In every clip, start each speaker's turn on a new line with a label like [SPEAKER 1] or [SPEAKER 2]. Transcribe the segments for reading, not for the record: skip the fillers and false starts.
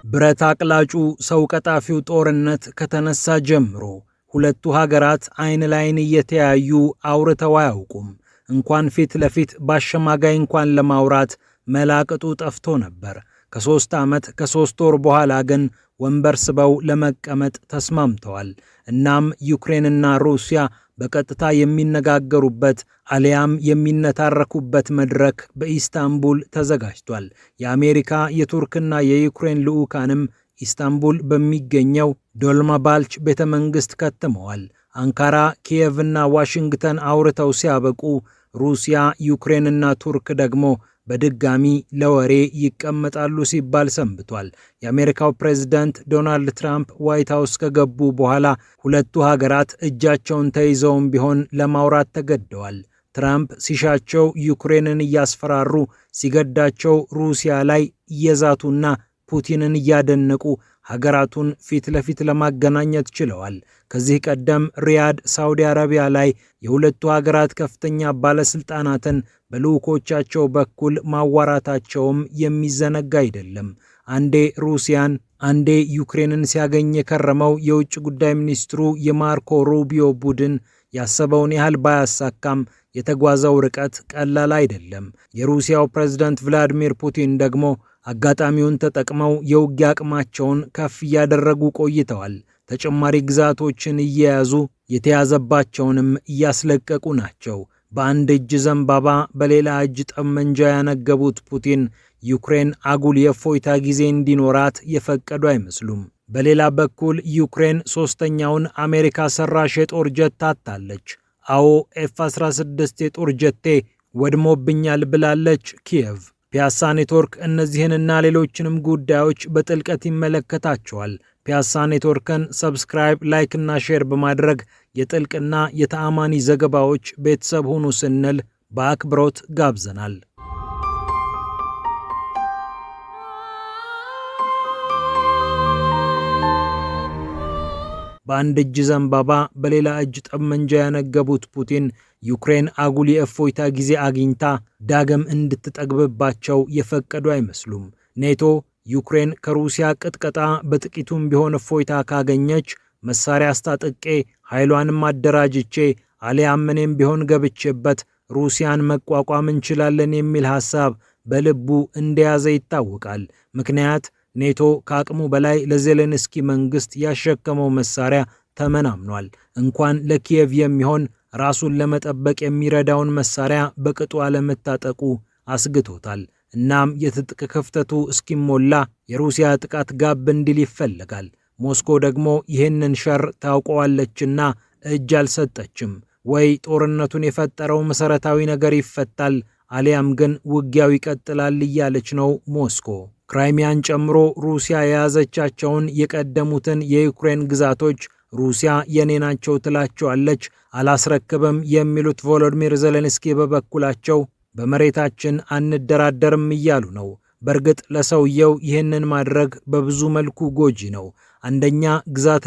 [SPEAKER 1] ብረት አቅላጩ ሰው ቀጣፊው ጦርነት ከተነሳ ጀምሮ ሁለቱ ሀገራት አይን ላይን እየተያዩ አውርተው አያውቁም። እንኳን ፊት ለፊት ባሸማጋይ እንኳን ለማውራት መላቅጡ ጠፍቶ ነበር። ከ3 ዓመት ከ3 ወር በኋላ ግን ወንበር ስበው ለመቀመጥ ተስማምተዋል። እናም ዩክሬንና ሩሲያ በቀጥታ የሚነጋገሩበት አሊያም የሚነታረኩበት መድረክ በኢስታንቡል ተዘጋጅቷል። የአሜሪካ የቱርክና የዩክሬን ልዑካንም ኢስታንቡል በሚገኘው ዶልማባልች ቤተመንግስት ከትመዋል። አንካራ፣ ኪየቭና ዋሽንግተን አውርተው ሲያበቁ ሩሲያ፣ ዩክሬንና ቱርክ ደግሞ በድጋሚ ለወሬ ይቀመጣሉ ሲባል ሰንብቷል። የአሜሪካው ፕሬዝዳንት ዶናልድ ትራምፕ ዋይት ሃውስ ከገቡ በኋላ ሁለቱ ሀገራት እጃቸውን ተይዘውም ቢሆን ለማውራት ተገደዋል። ትራምፕ ሲሻቸው ዩክሬንን እያስፈራሩ፣ ሲገዳቸው ሩሲያ ላይ እየዛቱና ፑቲንን እያደነቁ ሀገራቱን ፊት ለፊት ለማገናኘት ችለዋል። ከዚህ ቀደም ሪያድ ሳውዲ አረቢያ ላይ የሁለቱ ሀገራት ከፍተኛ ባለስልጣናትን በልዑኮቻቸው በኩል ማዋራታቸውም የሚዘነጋ አይደለም። አንዴ ሩሲያን አንዴ ዩክሬንን ሲያገኝ የከረመው የውጭ ጉዳይ ሚኒስትሩ የማርኮ ሩቢዮ ቡድን ያሰበውን ያህል ባያሳካም የተጓዘው ርቀት ቀላል አይደለም። የሩሲያው ፕሬዝዳንት ቭላዲሚር ፑቲን ደግሞ አጋጣሚውን ተጠቅመው የውጊያ አቅማቸውን ከፍ እያደረጉ ቆይተዋል። ተጨማሪ ግዛቶችን እየያዙ የተያዘባቸውንም እያስለቀቁ ናቸው። በአንድ እጅ ዘንባባ በሌላ እጅ ጠመንጃ ያነገቡት ፑቲን ዩክሬን አጉል የእፎይታ ጊዜ እንዲኖራት የፈቀዱ አይመስሉም። በሌላ በኩል ዩክሬን ሶስተኛውን አሜሪካ ሰራሽ የጦር ጀት አጥታለች። አዎ ኤፍ-16 የጦር ጀቴ ወድሞብኛል ብላለች ኪየቭ። ፒያሳ ኔትወርክ እነዚህንና ሌሎችንም ጉዳዮች በጥልቀት ይመለከታቸዋል። ፒያሳ ኔትወርክን ሰብስክራይብ፣ ላይክ እና ሼር በማድረግ የጥልቅና የተአማኒ ዘገባዎች ቤተሰብ ሁኑ ስንል በአክብሮት ጋብዘናል። በአንድ እጅ ዘንባባ በሌላ እጅ ጠመንጃ ያነገቡት ፑቲን ዩክሬን አጉል የእፎይታ ጊዜ አግኝታ ዳግም እንድትጠግብባቸው የፈቀዱ አይመስሉም። ኔቶ ዩክሬን ከሩሲያ ቅጥቀጣ በጥቂቱም ቢሆን እፎይታ ካገኘች መሳሪያ አስታጥቄ ኃይሏንም አደራጅቼ አሊያም እኔም ቢሆን ገብቼበት ሩሲያን መቋቋም እንችላለን የሚል ሐሳብ በልቡ እንደያዘ ይታወቃል። ምክንያት ኔቶ ከአቅሙ በላይ ለዜሌንስኪ መንግስት ያሸከመው መሳሪያ ተመናምኗል። እንኳን ለኪየቭ የሚሆን ራሱን ለመጠበቅ የሚረዳውን መሳሪያ በቅጡ አለመታጠቁ አስግቶታል። እናም የትጥቅ ክፍተቱ እስኪሞላ የሩሲያ ጥቃት ጋብ እንዲል ይፈልጋል። ሞስኮ ደግሞ ይህንን ሸር ታውቀዋለችና እጅ አልሰጠችም። ወይ ጦርነቱን የፈጠረው መሰረታዊ ነገር ይፈታል፣ አሊያም ግን ውጊያው ይቀጥላል እያለች ነው ሞስኮ። ክራይሚያን ጨምሮ ሩሲያ የያዘቻቸውን የቀደሙትን የዩክሬን ግዛቶች ሩሲያ የኔ ናቸው ትላቸዋለች። አላስረክብም የሚሉት ቮሎዲሚር ዜሌንስኪ በበኩላቸው በመሬታችን አንደራደርም እያሉ ነው። በእርግጥ ለሰውየው ይህንን ማድረግ በብዙ መልኩ ጎጂ ነው። አንደኛ ግዛት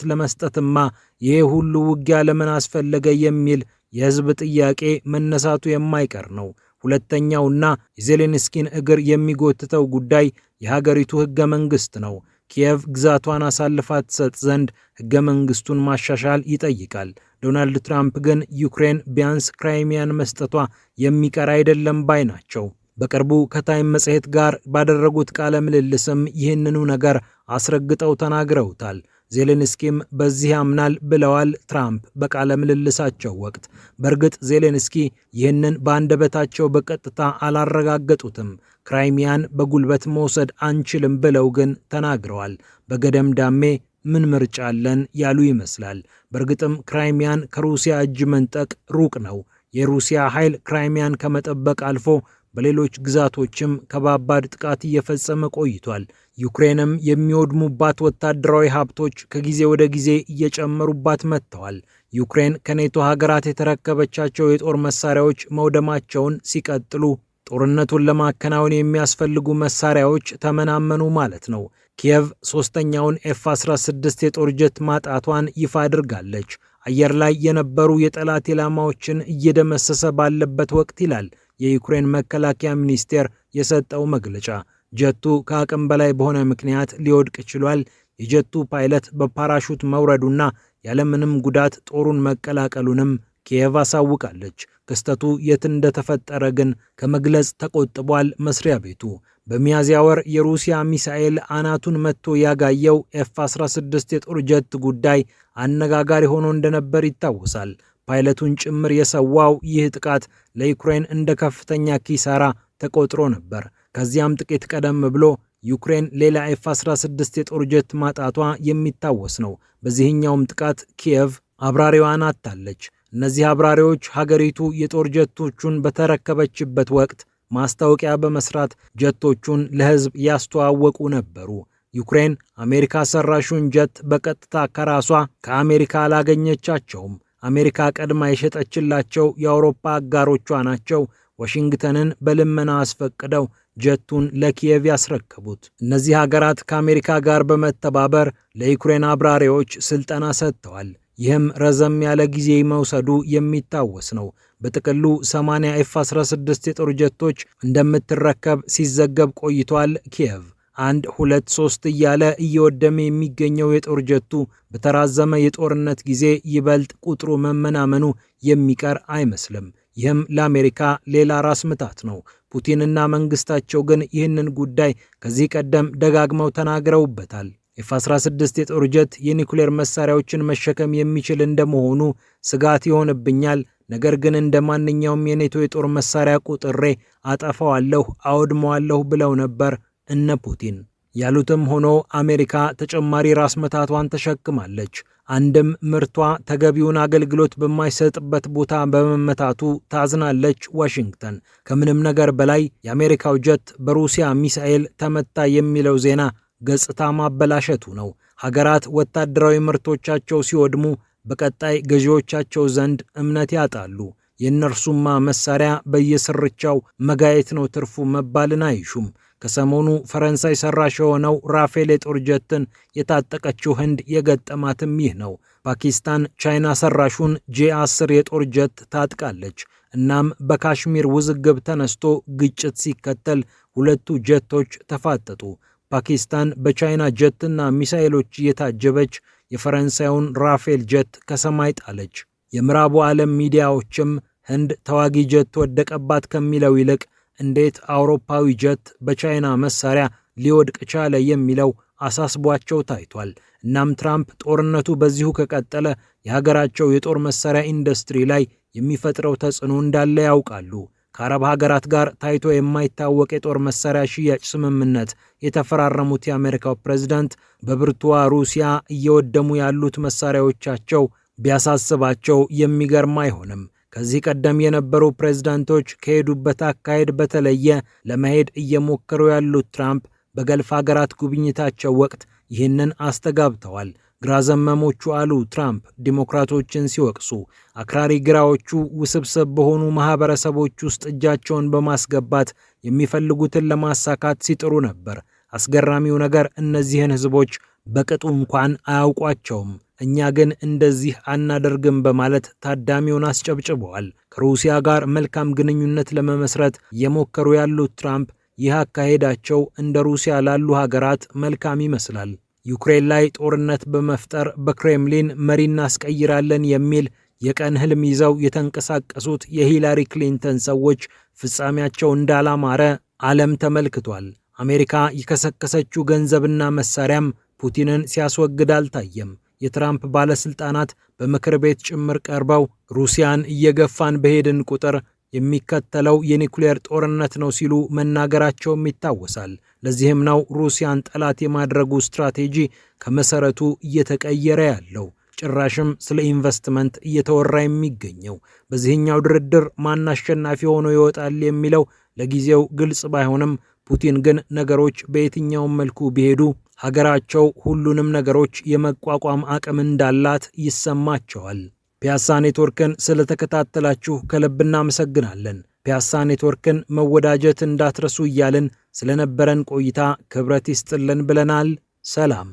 [SPEAKER 1] ለመስጠትማ ይሄ ሁሉ ውጊያ ለምን አስፈለገ የሚል የህዝብ ጥያቄ መነሳቱ የማይቀር ነው። ሁለተኛውና የዜሌንስኪን እግር የሚጎትተው ጉዳይ የሀገሪቱ ህገ መንግስት ነው። ኪየቭ ግዛቷን አሳልፋ ትሰጥ ዘንድ ህገ መንግስቱን ማሻሻል ይጠይቃል። ዶናልድ ትራምፕ ግን ዩክሬን ቢያንስ ክራይሚያን መስጠቷ የሚቀር አይደለም ባይ ናቸው። በቅርቡ ከታይም መጽሔት ጋር ባደረጉት ቃለ ምልልስም ይህንኑ ነገር አስረግጠው ተናግረውታል። ዜሌንስኪም በዚህ ያምናል ብለዋል ትራምፕ በቃለ ምልልሳቸው ወቅት። በእርግጥ ዜሌንስኪ ይህንን በአንደበታቸው በቀጥታ አላረጋገጡትም። ክራይሚያን በጉልበት መውሰድ አንችልም ብለው ግን ተናግረዋል። በገደምዳሜ ምን ምርጫ አለን ያሉ ይመስላል። በእርግጥም ክራይሚያን ከሩሲያ እጅ መንጠቅ ሩቅ ነው። የሩሲያ ኃይል ክራይሚያን ከመጠበቅ አልፎ በሌሎች ግዛቶችም ከባባድ ጥቃት እየፈጸመ ቆይቷል። ዩክሬንም የሚወድሙባት ወታደራዊ ሀብቶች ከጊዜ ወደ ጊዜ እየጨመሩባት መጥተዋል። ዩክሬን ከኔቶ ሀገራት የተረከበቻቸው የጦር መሳሪያዎች መውደማቸውን ሲቀጥሉ ጦርነቱን ለማከናወን የሚያስፈልጉ መሳሪያዎች ተመናመኑ ማለት ነው። ኪየቭ ሶስተኛውን ኤፍ-16 የጦር ጀት ማጣቷን ይፋ አድርጋለች። አየር ላይ የነበሩ የጠላት ኢላማዎችን እየደመሰሰ ባለበት ወቅት ይላል የዩክሬን መከላከያ ሚኒስቴር የሰጠው መግለጫ። ጀቱ ከአቅም በላይ በሆነ ምክንያት ሊወድቅ ችሏል። የጀቱ ፓይለት በፓራሹት መውረዱና ያለምንም ጉዳት ጦሩን መቀላቀሉንም ኪየቭ አሳውቃለች። ክስተቱ የት እንደተፈጠረ ግን ከመግለጽ ተቆጥቧል መስሪያ ቤቱ። በሚያዝያ ወር የሩሲያ ሚሳኤል አናቱን መጥቶ ያጋየው ኤፍ-16 የጦር ጀት ጉዳይ አነጋጋሪ ሆኖ እንደነበር ይታወሳል። ፓይለቱን ጭምር የሰዋው ይህ ጥቃት ለዩክሬን እንደ ከፍተኛ ኪሳራ ተቆጥሮ ነበር። ከዚያም ጥቂት ቀደም ብሎ ዩክሬን ሌላ ኤፍ-16 የጦር ጀት ማጣቷ የሚታወስ ነው። በዚህኛውም ጥቃት ኪየቭ አብራሪዋን አጥታለች። እነዚህ አብራሪዎች ሀገሪቱ የጦር ጀቶቹን በተረከበችበት ወቅት ማስታወቂያ በመስራት ጀቶቹን ለሕዝብ ያስተዋወቁ ነበሩ። ዩክሬን አሜሪካ ሰራሹን ጀት በቀጥታ ከራሷ ከአሜሪካ አላገኘቻቸውም። አሜሪካ ቀድማ የሸጠችላቸው የአውሮፓ አጋሮቿ ናቸው ዋሽንግተንን በልመና አስፈቅደው ጀቱን ለኪየቭ ያስረከቡት። እነዚህ ሀገራት ከአሜሪካ ጋር በመተባበር ለዩክሬን አብራሪዎች ስልጠና ሰጥተዋል። ይህም ረዘም ያለ ጊዜ መውሰዱ የሚታወስ ነው። በጥቅሉ 80 ኤፍ-16 የጦር ጀቶች እንደምትረከብ ሲዘገብ ቆይቷል። ኪየቭ 1 2 3 እያለ እየወደመ የሚገኘው የጦር ጀቱ በተራዘመ የጦርነት ጊዜ ይበልጥ ቁጥሩ መመናመኑ የሚቀር አይመስልም። ይህም ለአሜሪካ ሌላ ራስ ምታት ነው። ፑቲንና መንግስታቸው ግን ይህንን ጉዳይ ከዚህ ቀደም ደጋግመው ተናግረውበታል። ኤፍ-16 የጦር ጀት የኒኩሌር መሳሪያዎችን መሸከም የሚችል እንደመሆኑ ስጋት ይሆንብኛል፣ ነገር ግን እንደ ማንኛውም የኔቶ የጦር መሳሪያ ቁጥሬ አጠፋዋለሁ፣ አወድመዋለሁ ብለው ነበር እነ ፑቲን። ያሉትም ሆኖ አሜሪካ ተጨማሪ ራስ መታቷን ተሸክማለች። አንድም ምርቷ ተገቢውን አገልግሎት በማይሰጥበት ቦታ በመመታቱ ታዝናለች ዋሽንግተን። ከምንም ነገር በላይ የአሜሪካው ጀት በሩሲያ ሚሳኤል ተመታ የሚለው ዜና ገጽታ ማበላሸቱ ነው። ሀገራት ወታደራዊ ምርቶቻቸው ሲወድሙ በቀጣይ ገዢዎቻቸው ዘንድ እምነት ያጣሉ። የእነርሱማ መሳሪያ በየስርቻው መጋየት ነው ትርፉ መባልን አይሹም። ከሰሞኑ ፈረንሳይ ሰራሽ የሆነው ራፌል የጦር ጀትን የታጠቀችው ህንድ የገጠማትም ይህ ነው። ፓኪስታን ቻይና ሰራሹን ጄ10 የጦር ጀት ታጥቃለች። እናም በካሽሚር ውዝግብ ተነስቶ ግጭት ሲከተል ሁለቱ ጀቶች ተፋጠጡ። ፓኪስታን በቻይና ጀትና ሚሳኤሎች እየታጀበች የፈረንሳዩን ራፌል ጀት ከሰማይ ጣለች። የምዕራቡ ዓለም ሚዲያዎችም ህንድ ተዋጊ ጀት ወደቀባት ከሚለው ይልቅ እንዴት አውሮፓዊ ጀት በቻይና መሳሪያ ሊወድቅ ቻለ የሚለው አሳስቧቸው ታይቷል። እናም ትራምፕ ጦርነቱ በዚሁ ከቀጠለ የሀገራቸው የጦር መሳሪያ ኢንዱስትሪ ላይ የሚፈጥረው ተጽዕኖ እንዳለ ያውቃሉ። ከአረብ ሀገራት ጋር ታይቶ የማይታወቅ የጦር መሳሪያ ሽያጭ ስምምነት የተፈራረሙት የአሜሪካው ፕሬዝዳንት በብርቱዋ ሩሲያ እየወደሙ ያሉት መሳሪያዎቻቸው ቢያሳስባቸው የሚገርም አይሆንም። ከዚህ ቀደም የነበሩ ፕሬዝዳንቶች ከሄዱበት አካሄድ በተለየ ለመሄድ እየሞከሩ ያሉት ትራምፕ በገልፍ ሀገራት ጉብኝታቸው ወቅት ይህንን አስተጋብተዋል። ግራ ዘመሞቹ አሉ ትራምፕ ዲሞክራቶችን ሲወቅሱ፣ አክራሪ ግራዎቹ ውስብስብ በሆኑ ማህበረሰቦች ውስጥ እጃቸውን በማስገባት የሚፈልጉትን ለማሳካት ሲጥሩ ነበር። አስገራሚው ነገር እነዚህን ህዝቦች በቅጡ እንኳን አያውቋቸውም። እኛ ግን እንደዚህ አናደርግም በማለት ታዳሚውን አስጨብጭበዋል። ከሩሲያ ጋር መልካም ግንኙነት ለመመስረት እየሞከሩ ያሉት ትራምፕ ይህ አካሄዳቸው እንደ ሩሲያ ላሉ ሀገራት መልካም ይመስላል። ዩክሬን ላይ ጦርነት በመፍጠር በክሬምሊን መሪ እናስቀይራለን የሚል የቀን ህልም ይዘው የተንቀሳቀሱት የሂላሪ ክሊንተን ሰዎች ፍጻሜያቸው እንዳላማረ ዓለም ተመልክቷል። አሜሪካ የከሰከሰችው ገንዘብና መሳሪያም ፑቲንን ሲያስወግድ አልታየም። የትራምፕ ባለስልጣናት በምክር ቤት ጭምር ቀርበው ሩሲያን እየገፋን በሄድን ቁጥር የሚከተለው የኒኩሌር ጦርነት ነው ሲሉ መናገራቸውም ይታወሳል። ለዚህም ነው ሩሲያን ጠላት የማድረጉ ስትራቴጂ ከመሰረቱ እየተቀየረ ያለው። ጭራሽም ስለ ኢንቨስትመንት እየተወራ የሚገኘው። በዚህኛው ድርድር ማን አሸናፊ ሆኖ ይወጣል የሚለው ለጊዜው ግልጽ ባይሆንም ፑቲን ግን ነገሮች በየትኛውም መልኩ ቢሄዱ ሀገራቸው ሁሉንም ነገሮች የመቋቋም አቅም እንዳላት ይሰማቸዋል። ፒያሳ ኔትወርክን ስለተከታተላችሁ ከልብ እናመሰግናለን። ፒያሳ ኔትወርክን መወዳጀት እንዳትረሱ እያልን ስለነበረን ቆይታ ክብረት ይስጥልን ብለናል። ሰላም።